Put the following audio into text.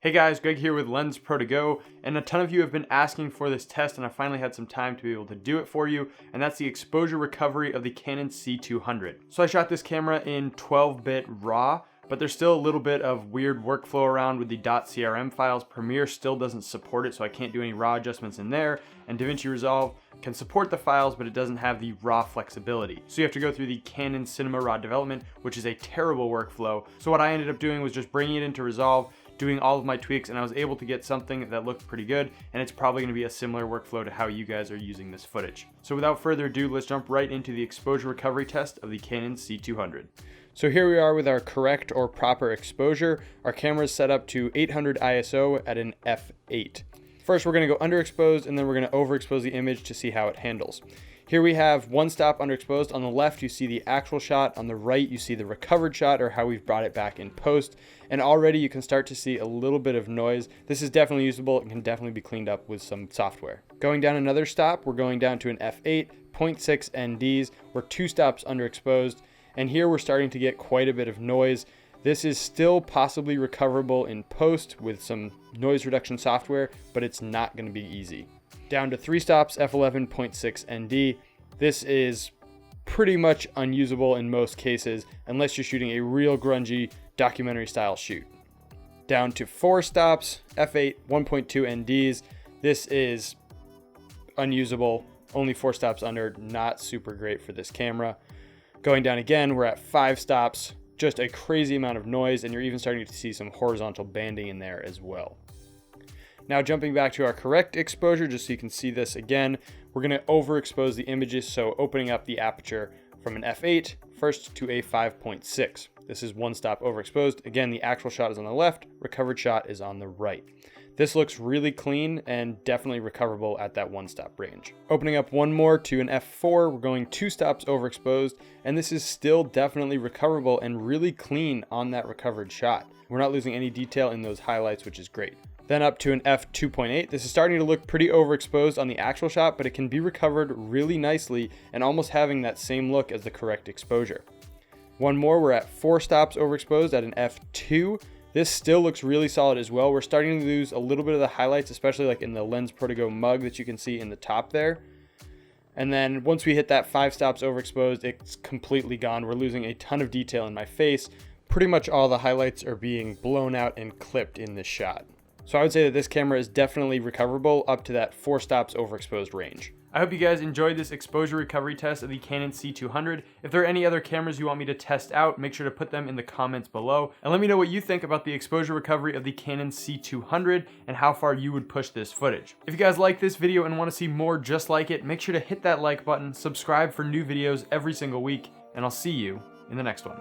Hey guys, Greg here with Lens Pro to Go, and a ton of you have been asking for this test, and I finally had some time to be able to do it for you, and that's the exposure recovery of the Canon C200. So I shot this camera in 12-bit RAW, but there's still a little bit of weird workflow around with the .crm files. Premiere still doesn't support it, so I can't do any RAW adjustments in there, and DaVinci Resolve can support the files, but it doesn't have the RAW flexibility. So you have to go through the Canon Cinema RAW development, which is a terrible workflow. So what I ended up doing was just bringing it into Resolve, doing all of my tweaks, and I was able to get something that looked pretty good, and it's probably going to be a similar workflow to how you guys are using this footage. So without further ado, let's jump right into the exposure recovery test of the Canon C200. So here we are with our correct or proper exposure. Our camera is set up to 800 ISO at an f8. First, we're going to go underexposed, and then we're going to overexpose the image to see how it handles. Here we have one stop underexposed. On the left, you see the actual shot. On the right, you see the recovered shot, or how we've brought it back in post. And already you can start to see a little bit of noise. This is definitely usable and can definitely be cleaned up with some software. Going down another stop, we're going down to an f8, 0.6 NDs. We're 2 stops underexposed. And here we're starting to get quite a bit of noise. This is still possibly recoverable in post with some noise reduction software, but it's not going to be easy. Down to 3 stops, f11, 0.6 ND. This is pretty much unusable in most cases, unless you're shooting a real grungy documentary style shoot. Down to 4 stops, f8, 1.2 NDs. This is unusable, only 4 stops under, not super great for this camera. Going down again, we're at 5 stops, just a crazy amount of noise, and you're even starting to see some horizontal banding in there as well. Now jumping back to our correct exposure, just so you can see this again, we're going to overexpose the images, so opening up the aperture from an f8 first to a 5.6. This is 1 stop overexposed. Again, the actual shot is on the left, recovered shot is on the right. This looks really clean and definitely recoverable at that 1 stop range. Opening up one more to an f4, we're going 2 stops overexposed, and this is still definitely recoverable and really clean on that recovered shot. We're not losing any detail in those highlights, which is great. Then up to an f2.8. This is starting to look pretty overexposed on the actual shot, but it can be recovered really nicely and almost having that same look as the correct exposure. One more, we're at 4 stops overexposed at an f2. This still looks really solid as well. We're starting to lose a little bit of the highlights, especially like in the Lens Pro to Go mug that you can see in the top there. And then once we hit that 5 stops overexposed, it's completely gone. We're losing a ton of detail in my face. Pretty much all the highlights are being blown out and clipped in this shot. So I would say that this camera is definitely recoverable up to that 4 stops overexposed range. I hope you guys enjoyed this exposure recovery test of the Canon C200. If there are any other cameras you want me to test out, make sure to put them in the comments below. And let me know what you think about the exposure recovery of the Canon C200 and how far you would push this footage. If you guys like this video and want to see more just like it, make sure to hit that like button, subscribe for new videos every single week, and I'll see you in the next one.